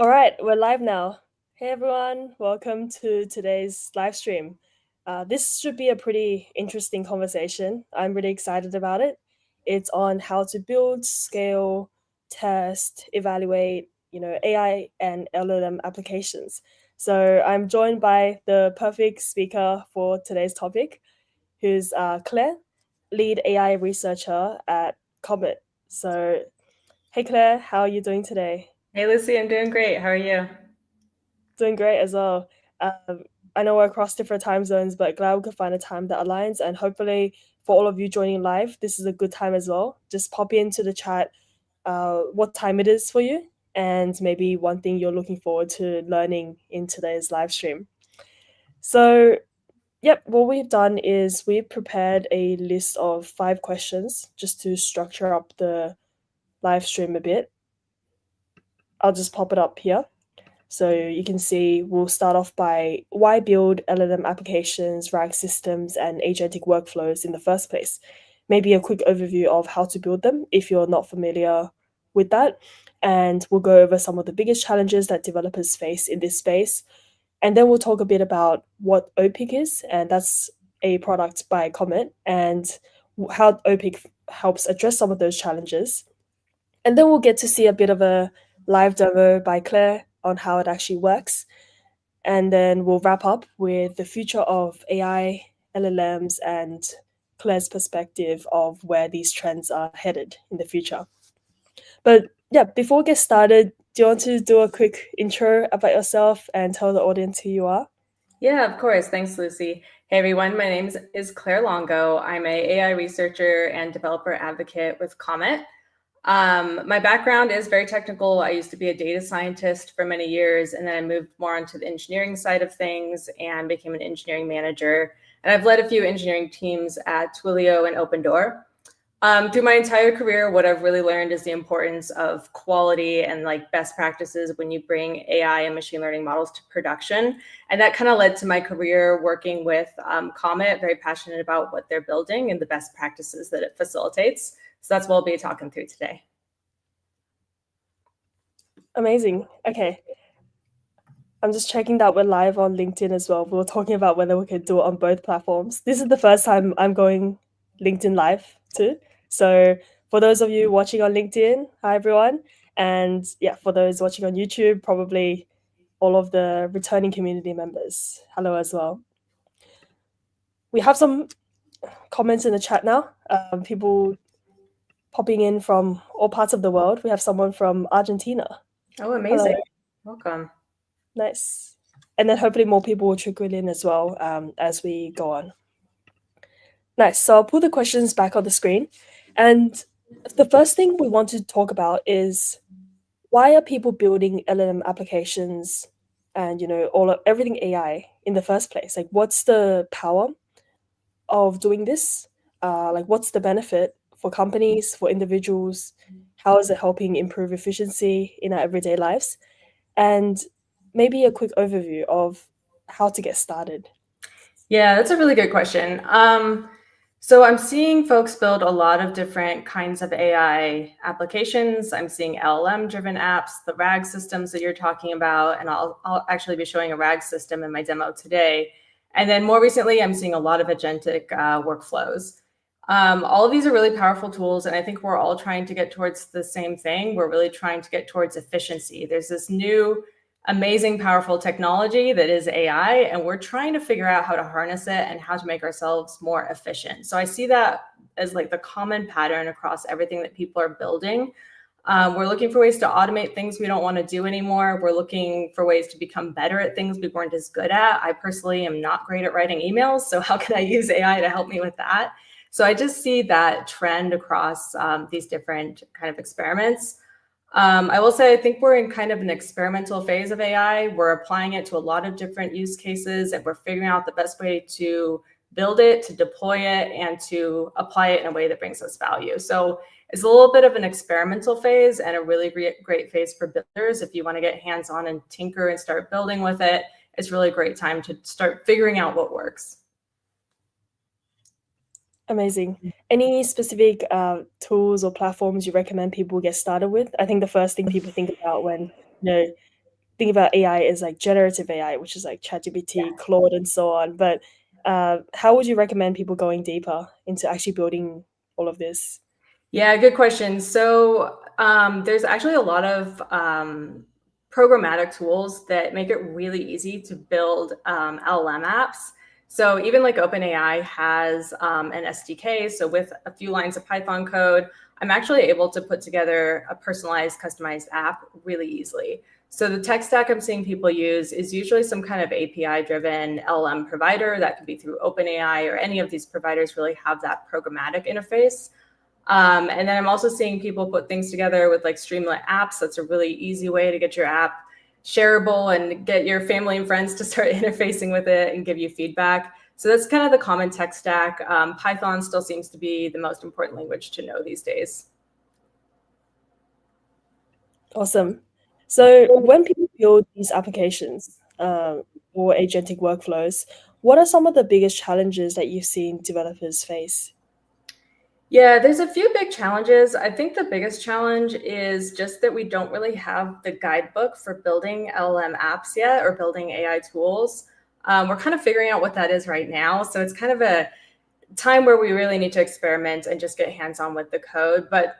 All right, we're live now. Hey everyone, welcome to today's live stream. This should be a pretty interesting conversation. I'm really excited about it. It's on how to build, scale, test, evaluate, AI and LLM applications. So I'm joined by the perfect speaker for today's topic, who's Claire, lead AI researcher at Comet. So, hey Claire, how are you doing today? Hey Lucy, I'm doing great. How are you? Doing great as well. I know we're across different time zones, but glad we could find a time that aligns. And hopefully, for all of you joining live, this is a good time as well. Just pop into the chat what time it is for you, and maybe one thing you're looking forward to learning in today's live stream. So, yep, what we've done is we've prepared a list of 5 questions just to structure up the live stream a bit. I'll just pop it up here. So you can see we'll start off by why build LLM applications, RAG systems, and agentic workflows in the first place. Maybe a quick overview of how to build them if you're not familiar with that. And we'll go over some of the biggest challenges that developers face in this space. And then we'll talk a bit about what Opik is, and that's a product by Comet, and how Opik helps address some of those challenges. And then we'll get to see a bit of a live demo by Claire on how it actually works. And then we'll wrap up with the future of AI, LLMs, and Claire's perspective of where these trends are headed in the future. But yeah, before we get started, do you want to do a quick intro about yourself and tell the audience who you are? Yeah, of course. Thanks, Lucy. Hey everyone, my name is Claire Longo. I'm a AI researcher and developer advocate with Comet. My background is very technical. I used to be a data scientist for many years, and then I moved more onto the engineering side of things and became an engineering manager. And I've led a few engineering teams at Twilio and Open Door. Through my entire career, what I've really learned is the importance of quality and like best practices when you bring AI and machine learning models to production. And that kind of led to my career working with Comet, very passionate about what they're building and the best practices that it facilitates. So that's what we'll be talking through today. Amazing. Okay. I'm just checking that we're live on LinkedIn as well. We were talking about whether we could do it on both platforms. This is the first time I'm going LinkedIn live too. So for those of you watching on LinkedIn, hi everyone. And yeah, for those watching on YouTube, probably all of the returning community members, hello as well. We have some comments in the chat now. People popping in from all parts of the world. We have someone from Argentina. Oh, Hello. amazing. Welcome. Nice. And then hopefully more people will trickle in as well as we go on. Nice. So I'll put the questions back on the screen. And the first thing we want to talk about is why are people building LLM applications and everything AI in the first place? Like what's the power of doing this? Like what's the benefit for companies, for individuals? How is it helping improve efficiency in our everyday lives? And maybe a quick overview of how to get started. Yeah, that's a really good question. So I'm seeing folks build a lot of different kinds of AI applications. I'm seeing LLM driven apps, the RAG systems that you're talking about, and I'll actually be showing a RAG system in my demo today. And then more recently, I'm seeing a lot of agentic workflows. All of these are really powerful tools, and I think we're all trying to get towards the same thing. We're really trying to get towards efficiency. There's this new amazing, powerful technology that is AI, and we're trying to figure out how to harness it and how to make ourselves more efficient. So I see that as like the common pattern across everything that people are building. We're looking for ways to automate things we don't want to do anymore. We're looking for ways to become better at things we weren't as good at. I personally am not great at writing emails, so how can I use AI to help me with that? So I just see that trend across these different kind of experiments. I will say, I think we're in kind of an experimental phase of AI. We're applying it to a lot of different use cases, and we're figuring out the best way to build it, to deploy it, and to apply it in a way that brings us value. So it's a little bit of an experimental phase and a really great phase for builders. If you want to get hands-on and tinker and start building with it, it's really a great time to start figuring out what works. Amazing. Any specific tools or platforms you recommend people get started with? I think the first thing people think about when think about AI as like generative AI, which is like ChatGPT, Claude, and so on. But how would you recommend people going deeper into actually building all of this? Yeah, good question. So there's actually a lot of programmatic tools that make it really easy to build LLM apps. So even like OpenAI has an SDK. So with a few lines of Python code, I'm actually able to put together a personalized, customized app really easily. So the tech stack I'm seeing people use is usually some kind of API-driven LLM provider. That could be through OpenAI, or any of these providers really have that programmatic interface. And then I'm also seeing people put things together with like Streamlit apps. That's a really easy way to get your app shareable and get your family and friends to start interfacing with it and give you feedback. So that's kind of the common tech stack. Python still seems to be the most important language to know these days. Awesome. So when people build these applications or agentic workflows, what are some of the biggest challenges that you've seen developers face? Yeah, there's a few big challenges. I think the biggest challenge is just that we don't really have the guidebook for building LLM apps yet, or building AI tools. We're kind of figuring out what that is right now. So it's kind of a time where we really need to experiment and just get hands-on with the code. But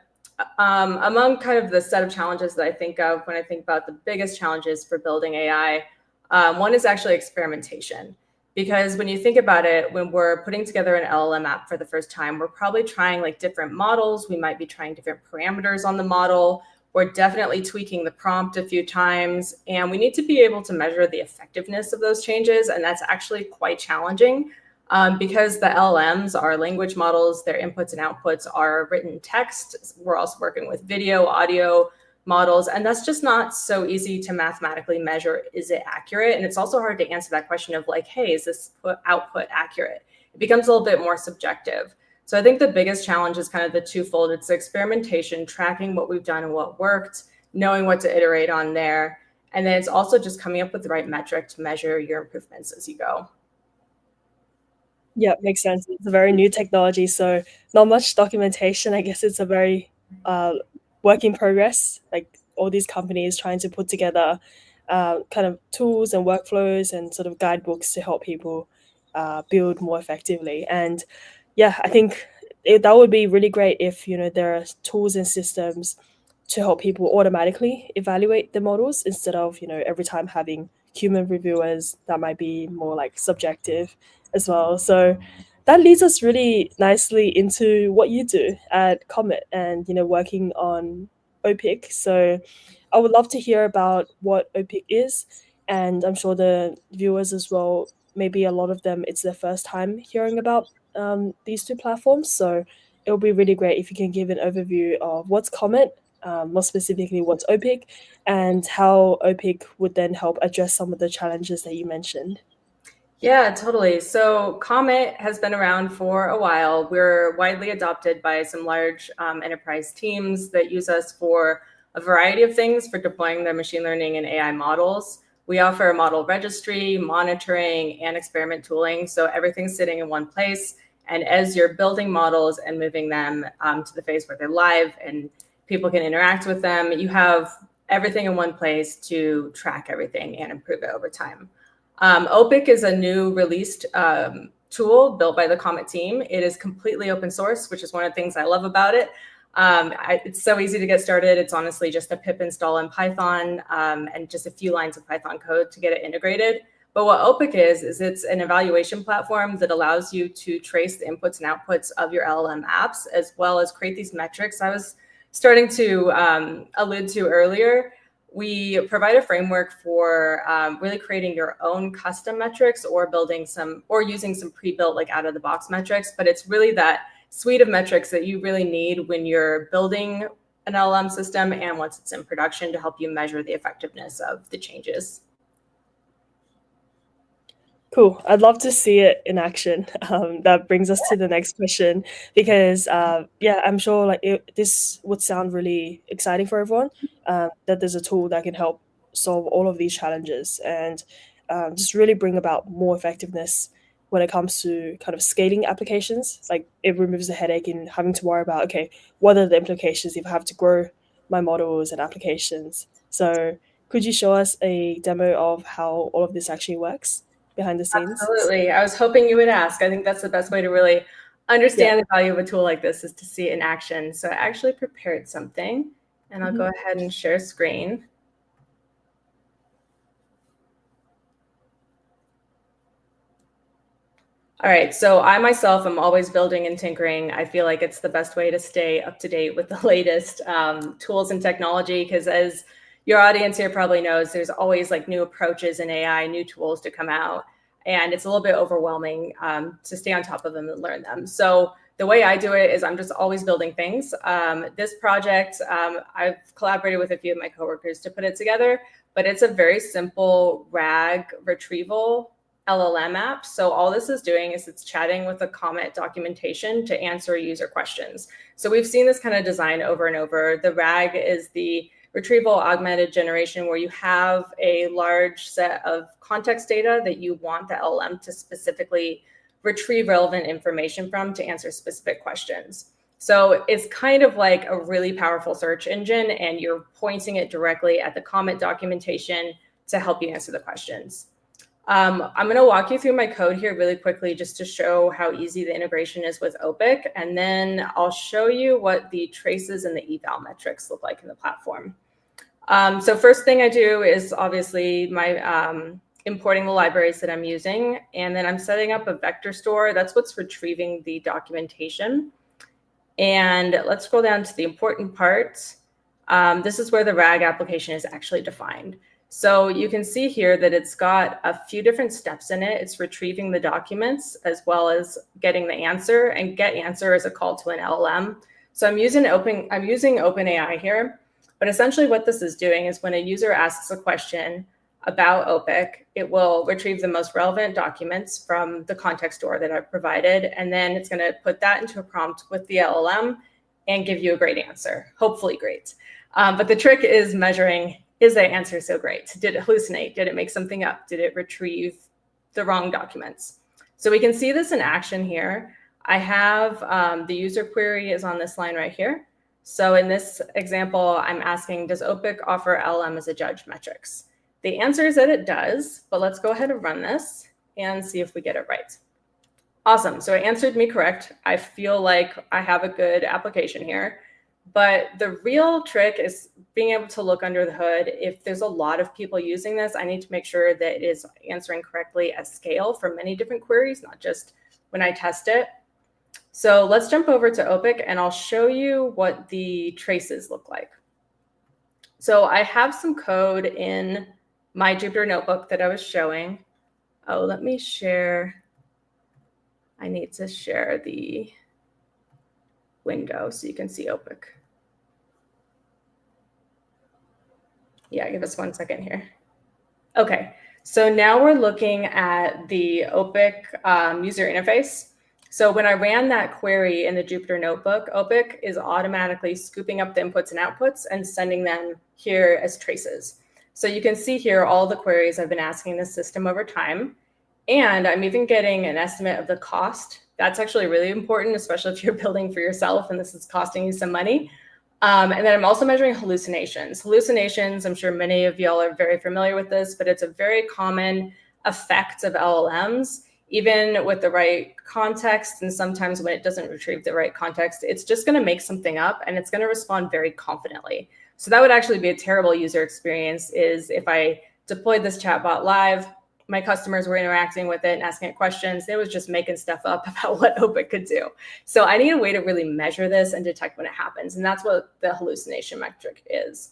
among kind of the set of challenges that I think of when I think about the biggest challenges for building AI, one is actually experimentation. Because when you think about it, when we're putting together an LLM app for the first time, we're probably trying like different models. We might be trying different parameters on the model. We're definitely tweaking the prompt a few times. And we need to be able to measure the effectiveness of those changes. And that's actually quite challenging, because the LLMs are language models. Their inputs and outputs are written text. We're also working with video, audio models, and that's just not so easy to mathematically measure. Is it accurate? And it's also hard to answer that question of like, hey, is this output accurate? It becomes a little bit more subjective. So I think the biggest challenge is kind of the twofold. It's experimentation, tracking what we've done and what worked, knowing what to iterate on there. And then it's also just coming up with the right metric to measure your improvements as you go. Yeah, makes sense. It's a very new technology, so not much documentation. I guess it's a very uh, work in progress. Like all these companies trying to put together kind of tools and workflows and sort of guidebooks to help people build more effectively. And yeah, I think that would be really great if there are tools and systems to help people automatically evaluate the models instead of every time having human reviewers that might be more like subjective as well. So that leads us really nicely into what you do at Comet and working on Opik. So I would love to hear about what Opik is, and I'm sure the viewers as well. Maybe a lot of them it's their first time hearing about these two platforms. So it would be really great if you can give an overview of what's Comet, more specifically what's Opik, and how Opik would then help address some of the challenges that you mentioned. Yeah, totally. So Comet has been around for a while. We're widely adopted by some large enterprise teams that use us for a variety of things for deploying their machine learning and AI models. We offer a model registry, monitoring, and experiment tooling. So everything's sitting in one place. And as you're building models and moving them to the phase where they're live and people can interact with them, you have everything in one place to track everything and improve it over time. Opik is a new released tool built by the Comet team. It is completely open source, which is one of the things I love about it. It's so easy to get started. It's honestly just a pip install in Python and just a few lines of Python code to get it integrated. But what Opik is it's an evaluation platform that allows you to trace the inputs and outputs of your LLM apps, as well as create these metrics I was starting to allude to earlier. We provide a framework for really creating your own custom metrics, or building some, or using some pre-built like out of the box metrics. But it's really that suite of metrics that you really need when you're building an LLM system and once it's in production, to help you measure the effectiveness of the changes. Cool. I'd love to see it in action. That brings us to the next question because, yeah, I'm sure like this would sound really exciting for everyone. That there's a tool that can help solve all of these challenges and just really bring about more effectiveness when it comes to kind of scaling applications. Like it removes the headache in having to worry about, okay, what are the implications if I have to grow my models and applications? So Could you show us a demo of how all of this actually works behind the scenes? Absolutely. I was hoping you would ask. I think that's the best way to really understand Yeah. the value of a tool like this, is to see it in action. So I actually prepared something, and I'll go ahead and share screen. All right, so I myself am always building and tinkering. I feel like it's the best way to stay up to date with the latest tools and technology, because as your audience here probably knows, there's always like new approaches in AI, new tools to come out, and it's a little bit overwhelming to stay on top of them and learn them. So the way I do it is I'm just always building things. This project, I've collaborated with a few of my coworkers to put it together, but it's a very simple RAG retrieval LLM app. So all this is doing is it's chatting with the Comet documentation to answer user questions. So we've seen this kind of design over and over. The RAG is the retrieval-augmented generation, where you have a large set of context data that you want the LLM to specifically retrieve relevant information from to answer specific questions. So it's kind of like a really powerful search engine, and you're pointing it directly at the Comet documentation to help you answer the questions. I'm going to walk you through my code here really quickly just to show how easy the integration is with Opik, and then I'll show you what the traces and the eval metrics look like in the platform. So first thing I do is obviously my importing the libraries that I'm using, and then I'm setting up a vector store. That's what's retrieving the documentation. And let's scroll down to the important part. This is where the RAG application is actually defined. So you can see here that it's got a few different steps in it. It's retrieving the documents as well as getting the answer, and get answer is a call to an LLM. So I'm using OpenAI here, but essentially what this is doing is when a user asks a question about Opik, it will retrieve the most relevant documents from the context store that I've provided, and then it's going to put that into a prompt with the LLM and give you a great answer, hopefully great. But the trick is measuring, is that answer so great? Did it hallucinate? Did it make something up? Did it retrieve the wrong documents? So we can see this in action here. I have the user query is on this line right here. So in this example, I'm asking, does Opik offer LLM as a judge metrics? The answer is that it does, but let's go ahead and run this and see if we get it right. Awesome, so it answered me correct. I feel like I have a good application here. But the real trick is being able to look under the hood. If there's a lot of people using this, I need to make sure that it is answering correctly at scale for many different queries, not just when I test it. So let's jump over to Opik, and I'll show you what the traces look like. So I have some code in my Jupyter notebook that I was showing. Oh, let me share. I need to share the window so you can see Opik. Yeah, give us 1 second here. Okay, so now we're looking at the Opik user interface. So when I ran that query in the Jupyter notebook, Opik is automatically scooping up the inputs and outputs and sending them here as traces. So you can see here all the queries I've been asking the system over time. And I'm even getting an estimate of the cost. That's actually really important, especially if you're building for yourself and this is costing you some money. And then I'm also measuring hallucinations. Hallucinations, I'm sure many of y'all are very familiar with this, but it's a very common effect of LLMs, even with the right context. And sometimes when it doesn't retrieve the right context, it's just going to make something up and it's going to respond very confidently. So that would actually be a terrible user experience, is if I deployed this chatbot live, my customers were interacting with it and asking it questions, they was just making stuff up about what Opik could do. So I need a way to really measure this and detect when it happens. And that's what the hallucination metric is.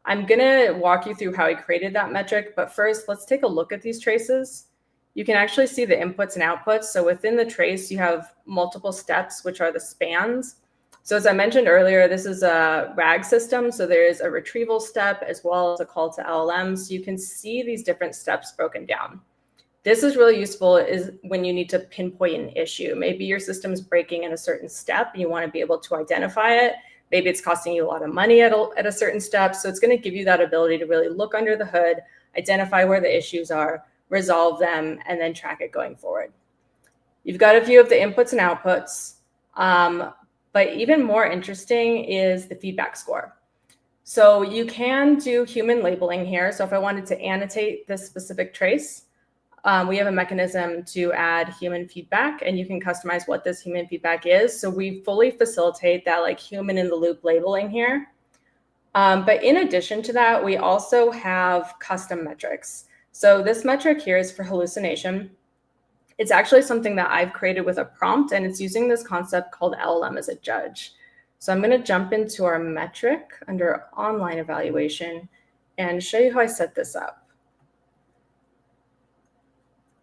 I'm going to walk you through how I created that metric. But first, let's take a look at these traces. You can actually see the inputs and outputs. So within the trace, you have multiple steps, which are the spans. So as I mentioned earlier, this is a RAG system. So there's a retrieval step as well as a call to LLM. So you can see these different steps broken down. This is really useful is when you need to pinpoint an issue. Maybe your system's breaking in a certain step and you want to be able to identify it. Maybe it's costing you a lot of money at a certain step. So it's going to give you that ability to really look under the hood, identify where the issues are, resolve them, and then track it going forward. You've got a view of the inputs and outputs. But even more interesting is the feedback score. So you can do human labeling here. So if I wanted to annotate this specific trace, we have a mechanism to add human feedback, and you can customize what this human feedback is. So we fully facilitate that like human in the loop labeling here. But in addition to that, we also have custom metrics. So this metric here is for hallucination. It's actually something that I've created with a prompt, and it's using this concept called LLM as a judge. So I'm going to jump into our metric under online evaluation and show you how I set this up.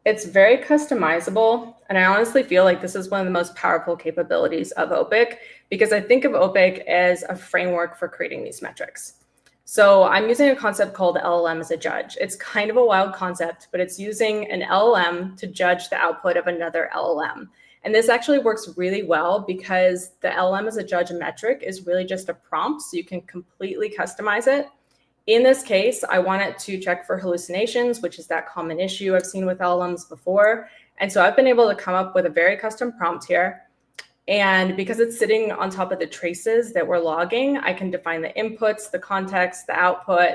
It's very customizable, and I honestly feel like this is one of the most powerful capabilities of Opik, because I think of Opik as a framework for creating these metrics. So I'm using a concept called LLM as a judge. It's kind of a wild concept, but it's using an LLM to judge the output of another LLM. And this actually works really well because the LLM as a judge metric is really just a prompt, so you can completely customize it. In this case, I want it to check for hallucinations, which is that common issue I've seen with LLMs before. And so I've been able to come up with a very custom prompt here. And because it's sitting on top of the traces that we're logging, I can define the inputs, the context, the output,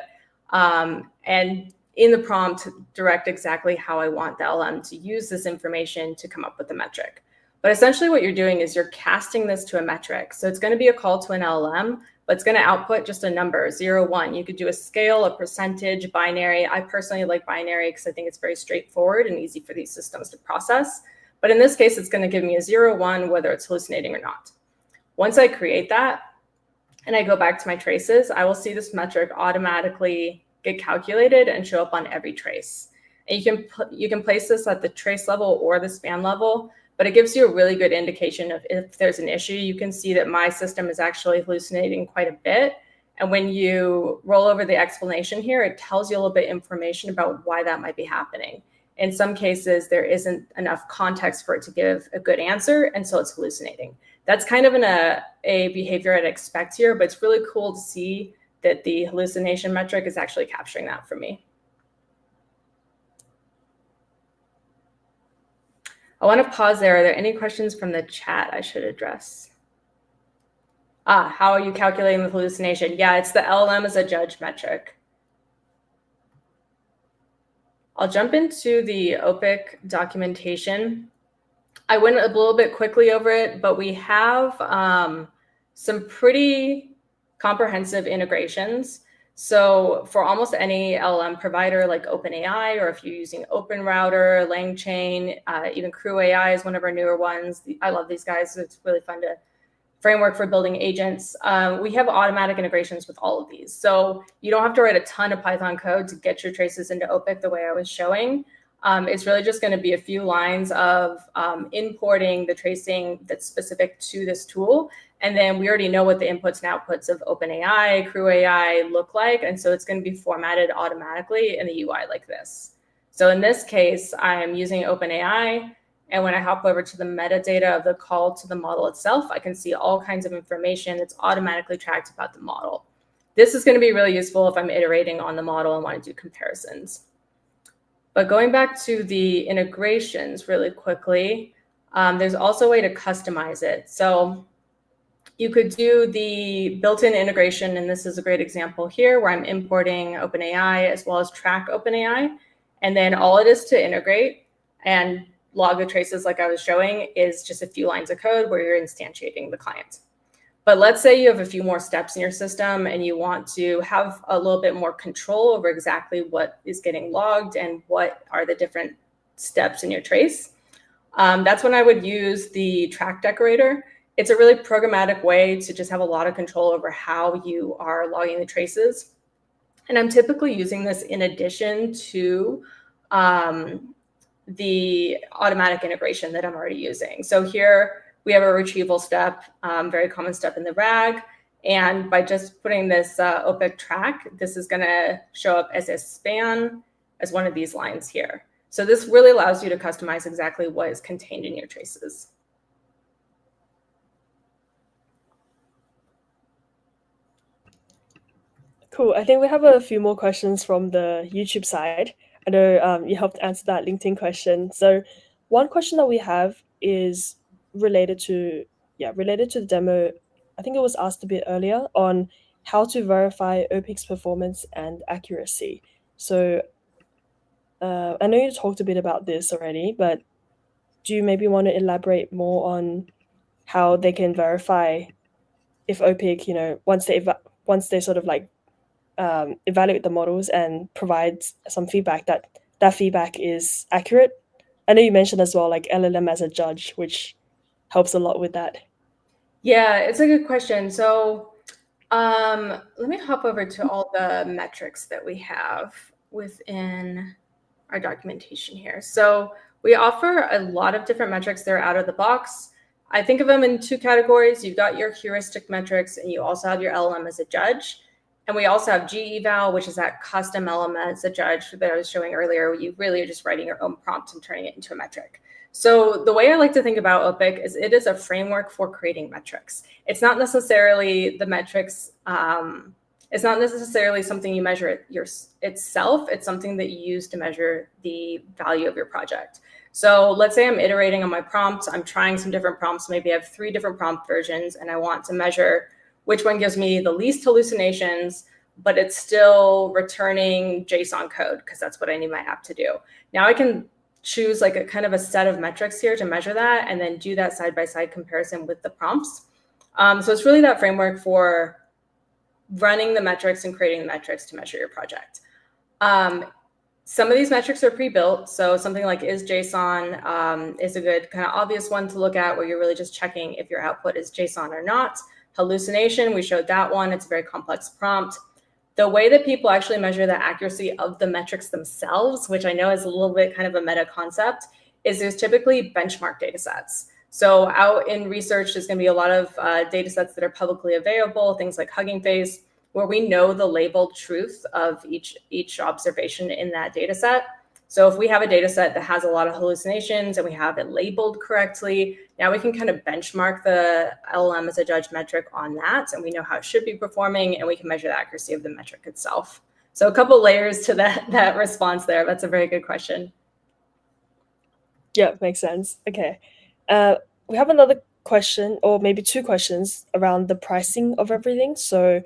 and in the prompt, direct exactly how I want the LLM to use this information to come up with the metric. But essentially what you're doing is you're casting this to a metric. So it's going to be a call to an LLM, but it's going to output just a number, 0, 1. You could do a scale, a percentage, binary. I personally like binary because I think it's very straightforward and easy for these systems to process. But in this case, it's going to give me a 0, 1, whether it's hallucinating or not. Once I create that and I go back to my traces, I will see this metric automatically get calculated and show up on every trace. And you can place this at the trace level or the span level, but it gives you a really good indication of if there's an issue. You can see that my system is actually hallucinating quite a bit. And when you roll over the explanation here, it tells you a little bit information about why that might be happening. In some cases, there isn't enough context for it to give a good answer, and so it's hallucinating. That's kind of a behavior I'd expect here, but it's really cool to see that the hallucination metric is actually capturing that for me. I want to pause there. Are there any questions from the chat I should address? How are you calculating the hallucination? Yeah, it's the LLM as a judge metric. I'll jump into the Opik documentation. I went a little bit quickly over it, but we have some pretty comprehensive integrations. So for almost any LLM provider like OpenAI, or if you're using OpenRouter, LangChain, even Crew AI is one of our newer ones. I love these guys. It's really fun to framework for building agents. We have automatic integrations with all of these. So you don't have to write a ton of Python code to get your traces into Opik the way I was showing. It's really just going to be a few lines of importing the tracing that's specific to this tool. And then we already know what the inputs and outputs of OpenAI, Crew AI look like. And so it's going to be formatted automatically in the UI like this. So in this case, I'm using OpenAI. And when I hop over to the metadata of the call to the model itself, I can see all kinds of information that's automatically tracked about the model. This is going to be really useful if I'm iterating on the model and want to do comparisons. But going back to the integrations really quickly, there's also a way to customize it. So you could do the built-in integration, and this is a great example here where I'm importing OpenAI as well as track OpenAI. And then all it is to integrate and log the traces like I was showing is just a few lines of code where you're instantiating the client. But let's say you have a few more steps in your system and you want to have a little bit more control over exactly what is getting logged and what are the different steps in your trace. That's when I would use the track decorator. It's a really programmatic way to just have a lot of control over how you are logging the traces. And I'm typically using this in addition to the automatic integration that I'm already using. So here we have a retrieval step, very common step in the RAG. And by just putting this Opik track, this is going to show up as a span as one of these lines here. So this really allows you to customize exactly what is contained in your traces. Cool. I think we have a few more questions from the YouTube side. I know you helped answer that LinkedIn question. So one question that we have is related to the demo. I think it was asked a bit earlier on how to verify Opik's performance and accuracy. So I know you talked a bit about this already, but do you maybe want to elaborate more on how they can verify if Opik, once they sort of like evaluate the models and provide some feedback, that feedback is accurate? I know you mentioned as well like LLM as a judge, which helps a lot with that. Yeah, it's a good question. So let me hop over to all the metrics that we have within our documentation here. So we offer a lot of different metrics that are out of the box. I think of them in two categories. You've got your heuristic metrics, and you also have your LLM as a judge. And we also have G-eval, which is that custom LLM as a judge that I was showing earlier. You really are just writing your own prompt and turning it into a metric. So the way I like to think about Opik is it is a framework for creating metrics. It's not necessarily the metrics. It's not necessarily something you measure itself. It's something that you use to measure the value of your project. So let's say I'm iterating on my prompts. I'm trying some different prompts. Maybe I have 3 different prompt versions, and I want to measure which one gives me the least hallucinations, but it's still returning JSON code because that's what I need my app to do. Now I can choose like a kind of a set of metrics here to measure that, and then do that side-by-side comparison with the prompts. So it's really that framework for running the metrics and creating the metrics to measure your project. Some of these metrics are pre-built. So something like is JSON is a good kind of obvious one to look at, where you're really just checking if your output is JSON or not. Hallucination, we showed that one. It's a very complex prompt. The way that people actually measure the accuracy of the metrics themselves, which I know is a little bit kind of a meta concept, is there's typically benchmark data sets. So out in research, there's going to be a lot of data sets that are publicly available, things like Hugging Face, where we know the labeled truth of each observation in that data set. So if we have a data set that has a lot of hallucinations and we have it labeled correctly, now we can kind of benchmark the LLM as a judge metric on that, and we know how it should be performing, and we can measure the accuracy of the metric itself. So a couple layers to that response there. That's a very good question. Yeah, makes sense. Okay. We have another question, or maybe two questions around the pricing of everything. So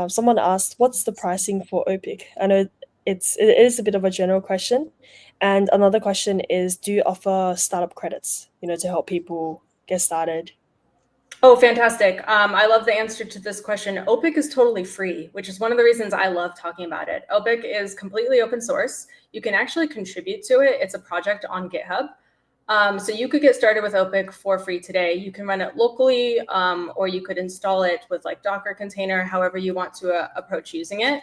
someone asked, what's the pricing for Opik? I know it is a bit of a general question. And another question is, do you offer startup credits, to help people get started? Oh, fantastic. I love the answer to this question. Opik is totally free, which is one of the reasons I love talking about it. Opik is completely open source. You can actually contribute to it. It's a project on GitHub. So you could get started with Opik for free today. You can run it locally, or you could install it with like Docker container, however you want to approach using it.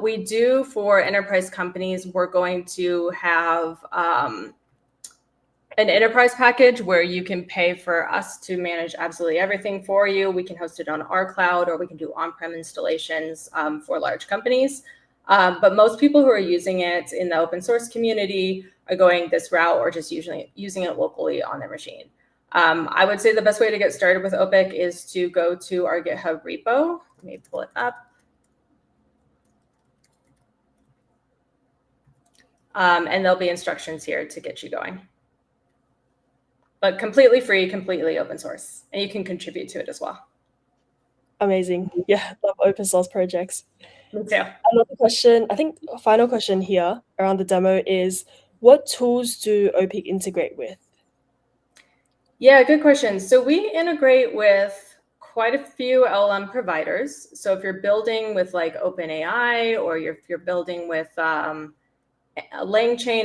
We do, for enterprise companies, we're going to have an enterprise package where you can pay for us to manage absolutely everything for you. We can host it on our cloud, or we can do on-prem installations for large companies. But most people who are using it in the open source community are going this route, or just usually using it locally on their machine. I would say the best way to get started with Opik is to go to our GitHub repo. Let me pull it up. And there'll be instructions here to get you going. But completely free, completely open source, and you can contribute to it as well. Amazing. Yeah, love open source projects. Me too. Another question, I think a final question here around the demo is, what tools do Opik integrate with? Yeah, good question. So we integrate with quite a few LLM providers. So if you're building with like OpenAI, or if you're building with LangChain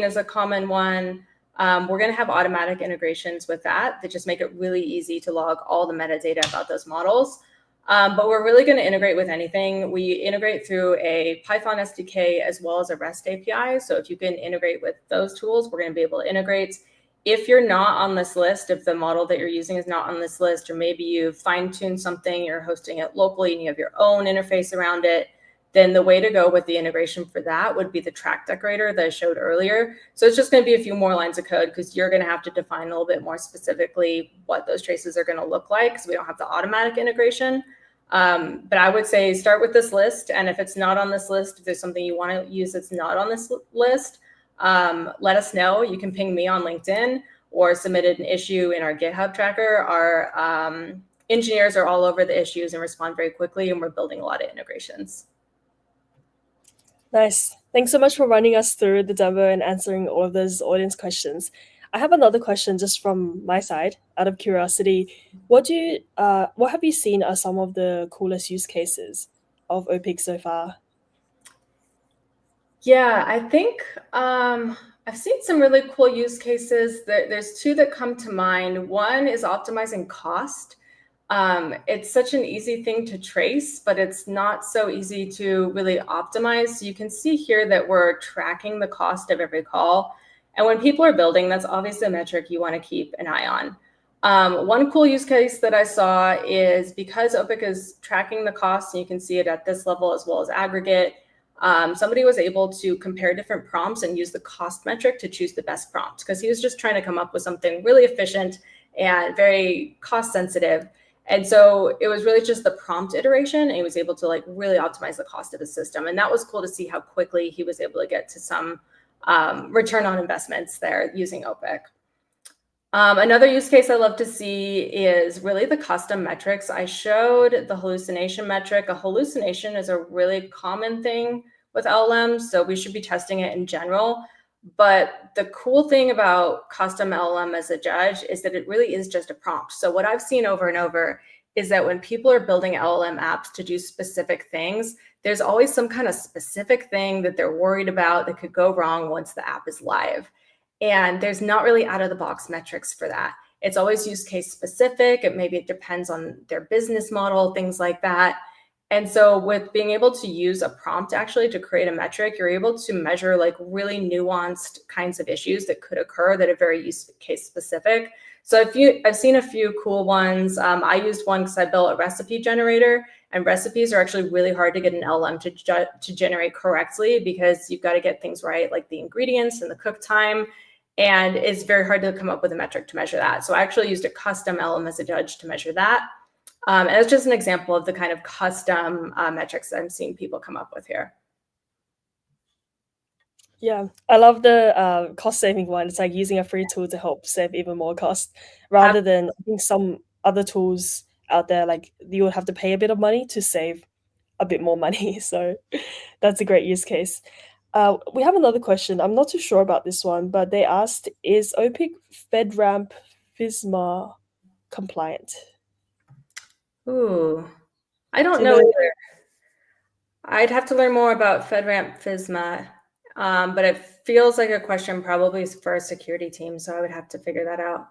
is a common one, we're going to have automatic integrations with that just make it really easy to log all the metadata about those models. But we're really going to integrate with anything. We integrate through a Python SDK as well as a REST API. So if you can integrate with those tools, we're going to be able to integrate. If you're not on this list, if the model that you're using is not on this list, or maybe you fine-tuned something, you're hosting it locally and you have your own interface around it, then the way to go with the integration for that would be the track decorator that I showed earlier. So it's just going to be a few more lines of code, because you're going to have to define a little bit more specifically what those traces are going to look like, because we don't have the automatic integration. But I would say start with this list. And if it's not on this list, if there's something you want to use that's not on this list, let us know. You can ping me on LinkedIn, or submit an issue in our GitHub tracker. Our engineers are all over the issues and respond very quickly, and we're building a lot of integrations. Nice. Thanks so much for running us through the demo and answering all of those audience questions. I have another question just from my side, out of curiosity. What have you seen are some of the coolest use cases of Opik so far? Yeah, I think I've seen some really cool use cases. There's two that come to mind. One is optimizing cost. It's such an easy thing to trace, but it's not so easy to really optimize. So you can see here that we're tracking the cost of every call. And when people are building, that's obviously a metric you want to keep an eye on. One cool use case that I saw is because Opik is tracking the cost, and you can see it at this level as well as aggregate, somebody was able to compare different prompts and use the cost metric to choose the best prompt, because he was just trying to come up with something really efficient and very cost sensitive. And so it was really just the prompt iteration, and he was able to like really optimize the cost of his system. And that was cool to see how quickly he was able to get to some return on investments there using Opik. Another use case I love to see is really the custom metrics. I showed the hallucination metric. A hallucination is a really common thing with LLMs, so we should be testing it in general. But the cool thing about custom LLM as a judge is that it really is just a prompt. So what I've seen over and over is that when people are building LLM apps to do specific things, there's always some kind of specific thing that they're worried about that could go wrong once the app is live. And there's not really out-of-the-box metrics for that. It's always use case specific. Maybe it depends on their business model, things like that. And so with being able to use a prompt actually to create a metric, you're able to measure like really nuanced kinds of issues that could occur that are very use case specific. So I've seen a few cool ones. I used one because I built a recipe generator, and recipes are actually really hard to get an LLM to generate correctly, because you've got to get things right, like the ingredients and the cook time. And it's very hard to come up with a metric to measure that. So I actually used a custom LLM as a judge to measure that. And it's just an example of the kind of custom metrics that I'm seeing people come up with here. Yeah, I love the cost saving one. It's like using a free tool to help save even more cost, rather than I think some other tools out there, like you would have to pay a bit of money to save a bit more money. So that's a great use case. We have another question. I'm not too sure about this one, but they asked, is Opik FedRAMP FISMA compliant? Ooh, I don't Do you know know? either. I'd have to learn more about FedRAMP FISMA, but it feels like a question probably for a security team, so I would have to figure that out.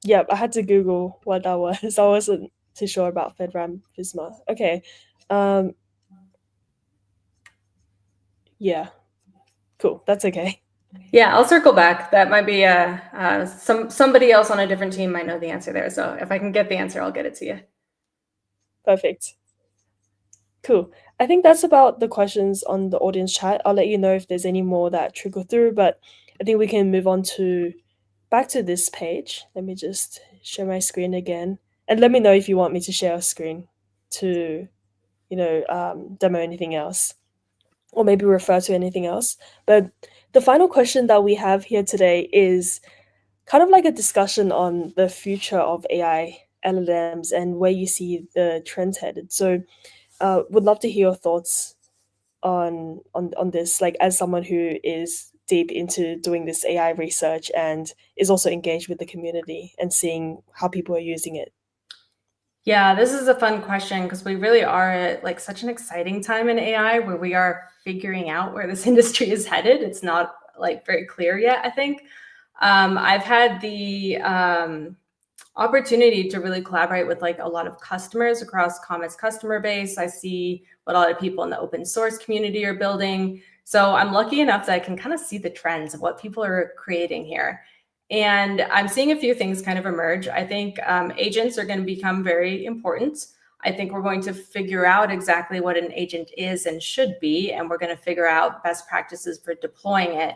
Yep, I had to Google what that was. I wasn't too sure about FedRAMP FISMA. Okay. Um, yeah, cool. That's okay. Yeah, I'll circle back. That might be somebody else on a different team might know the answer there. So if I can get the answer, I'll get it to you. Perfect. Cool. I think that's about the questions on the audience chat. I'll let you know if there's any more that trickle through, but I think we can move on to back to this page. Let me just share my screen again. And let me know if you want me to share a screen to, demo anything else, or maybe refer to anything else. But the final question that we have here today is kind of like a discussion on the future of AI LLMs and where you see the trends headed. So would love to hear your thoughts on this, like as someone who is deep into doing this AI research and is also engaged with the community and seeing how people are using it. Yeah, this is a fun question because we really are at like such an exciting time in AI where we are figuring out where this industry is headed. It's not like very clear yet, I think. I've had the opportunity to really collaborate with like a lot of customers across Comet's customer base. I see what a lot of people in the open source community are building. So I'm lucky enough that I can kind of see the trends of what people are creating here. And I'm seeing a few things kind of emerge. I think agents are going to become very important. I think we're going to figure out exactly what an agent is and should be, and we're going to figure out best practices for deploying it.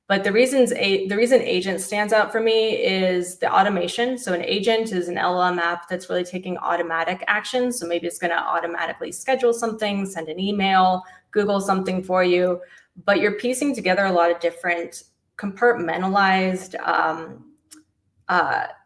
But the reason agent stands out for me is the automation. So an agent is an LLM app that's really taking automatic action. So maybe it's going to automatically schedule something, send an email, Google something for you, but you're piecing together a lot of different compartmentalized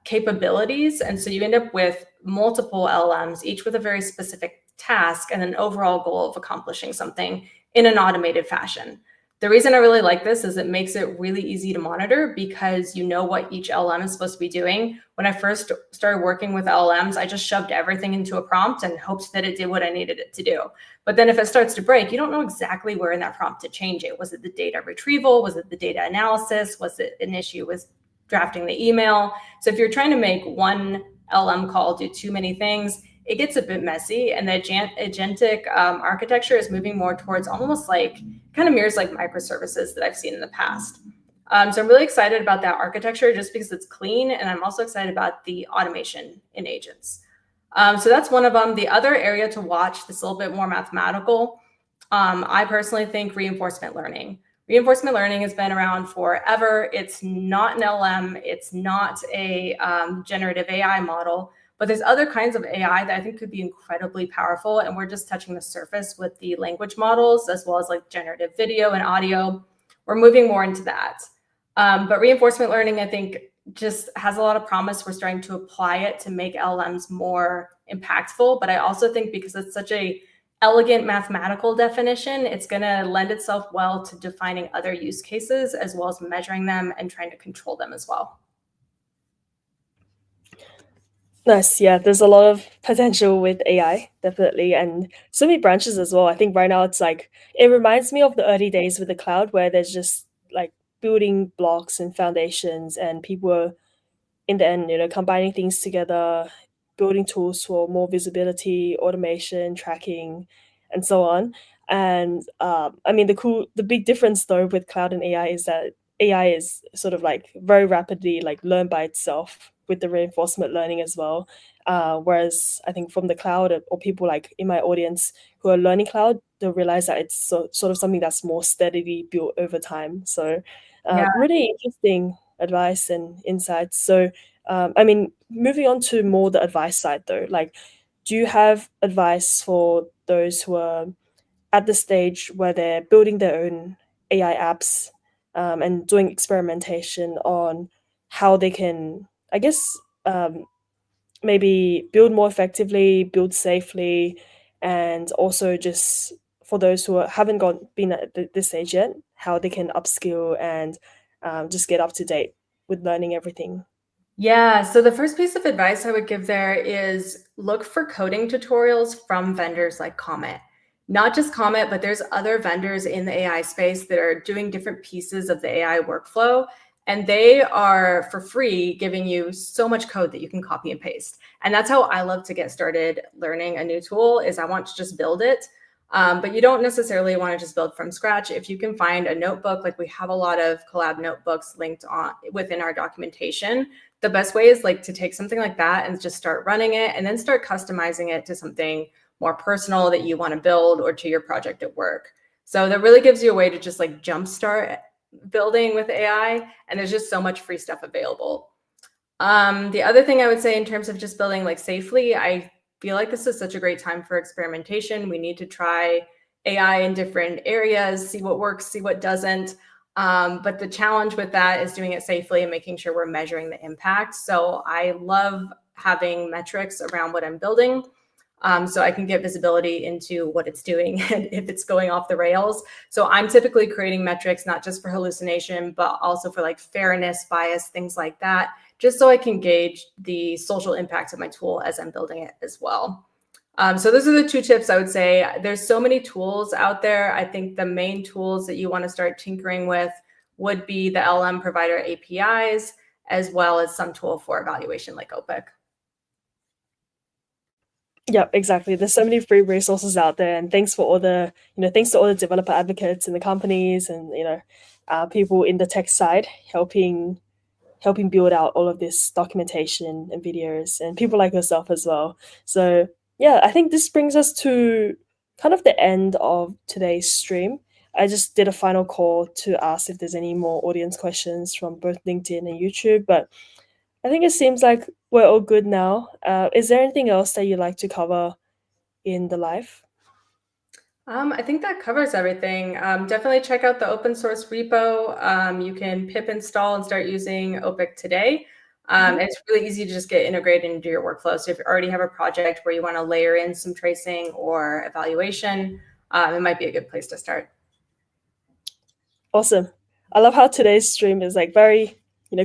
capabilities. And so you end up with multiple LLMs, each with a very specific task and an overall goal of accomplishing something in an automated fashion. The reason I really like this is it makes it really easy to monitor because you know what each LLM is supposed to be doing. When I first started working with LLMs, I just shoved everything into a prompt and hoped that it did what I needed it to do. But then if it starts to break, you don't know exactly where in that prompt to change it. Was it the data retrieval? Was it the data analysis? Was it an issue with drafting the email? So if you're trying to make one LM call do too many things, it gets a bit messy. And the agentic architecture is moving more towards almost like, kind of mirrors like microservices that I've seen in the past. So I'm really excited about that architecture just because it's clean. And I'm also excited about the automation in agents. So that's one of them. The other area to watch that's a little bit more mathematical, I personally think reinforcement learning. Reinforcement learning has been around forever. It's not an LM. It's not a generative AI model, but there's other kinds of AI that I think could be incredibly powerful. And we're just touching the surface with the language models, as well as like generative video and audio. We're moving more into that. But reinforcement learning, I think, just has a lot of promise. We're starting to apply it to make LLMs more impactful. But I also think because it's such a elegant mathematical definition, it's going to lend itself well to defining other use cases as well as measuring them and trying to control them as well. Nice. Yeah, there's a lot of potential with AI, definitely, and so many branches as well. I think right now it's like it reminds me of the early days with the cloud where there's just like building blocks and foundations, and people were in the end, combining things together, building tools for more visibility, automation, tracking, and so on. And I mean, the big difference though with cloud and AI is that AI is sort of like very rapidly like learn by itself with the reinforcement learning as well. Whereas I think from the cloud or people like in my audience who are learning cloud, they'll realize that it's sort of something that's more steadily built over time. So Yeah. really interesting advice and insights. So I mean, moving on to more the advice side though, like, do you have advice for those who are at the stage where they're building their own AI apps and doing experimentation on how they can, I guess, maybe build more effectively, build safely, and also just for those who haven't been at this stage yet, how they can upskill and just get up to date with learning everything? Yeah, so the first piece of advice I would give there is look for coding tutorials from vendors like Comet. Not just Comet, but there's other vendors in the AI space that are doing different pieces of the AI workflow. And they are for free giving you so much code that you can copy and paste. And that's how I love to get started learning a new tool is I want to just build it. But you don't necessarily want to just build from scratch. If you can find a notebook, like we have a lot of collab notebooks linked on within our documentation, the best way is like to take something like that and just start running it and then start customizing it to something more personal that you want to build or to your project at work. So that really gives you a way to just like jumpstart building with AI. And there's just so much free stuff available. The other thing I would say in terms of just building like safely, I feel like this is such a great time for experimentation. We need to try AI in different areas, see what works, see what doesn't. But the challenge with that is doing it safely and making sure we're measuring the impact. So I love having metrics around what I'm building. So I can get visibility into what it's doing and if it's going off the rails. So I'm typically creating metrics, not just for hallucination, but also for like fairness, bias, things like that, just so I can gauge the social impact of my tool as I'm building it as well. So those are the two tips I would say. There's so many tools out there. I think the main tools that you want to start tinkering with would be the LM provider APIs, as well as some tool for evaluation like Opik. Yeah, exactly. There's so many free resources out there, and thanks for all the, thanks to all the developer advocates in the companies and people in the tech side helping build out all of this documentation and videos, and people like yourself as well. So yeah, I think this brings us to kind of the end of today's stream. I just did a final call to ask if there's any more audience questions from both LinkedIn and YouTube, but I think it seems like we're all good now. Is there anything else that you'd like to cover in the live? I think that covers everything. Definitely check out the open source repo. You can pip install and start using Opik today. It's really easy to just get integrated into your workflow. So if you already have a project where you want to layer in some tracing or evaluation, it might be a good place to start. Awesome. I love how today's stream is like very,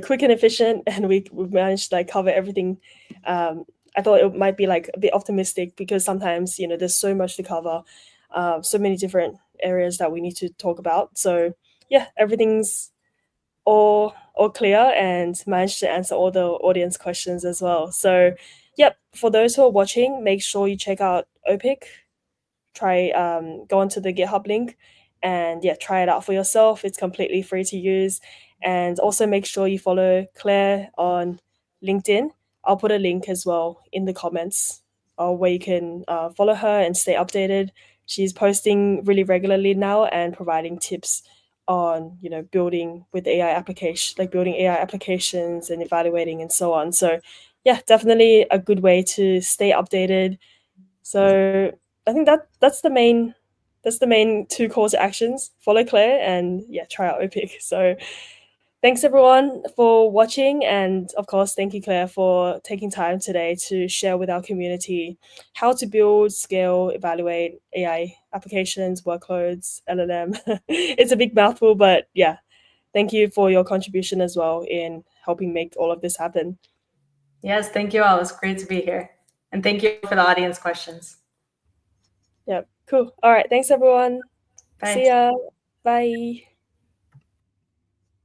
quick and efficient, and we've managed to like cover everything. I thought it might be like a bit optimistic because sometimes there's so much to cover, so many different areas that we need to talk about. So yeah, everything's all clear and managed to answer all the audience questions as well. So yep, for those who are watching, make sure you check out Opik. Try go onto the GitHub link and yeah, try it out for yourself. It's completely free to use. And also make sure you follow Claire on LinkedIn. I'll put a link as well in the comments where you can follow her and stay updated. She's posting really regularly now and providing tips on building with AI application, like building AI applications and evaluating and so on. So yeah, definitely a good way to stay updated. So I think that's the main two calls to actions. Follow Claire and yeah, try out Opik. So thanks everyone for watching, and of course thank you Claire for taking time today to share with our community how to build, scale, evaluate AI applications, workloads, LLM. It's a big mouthful, but yeah, thank you for your contribution as well in helping make all of this happen. Yes, thank you all. It was great to be here. And thank you for the audience questions. Yeah, cool. All right, thanks everyone. Bye. See ya. Bye.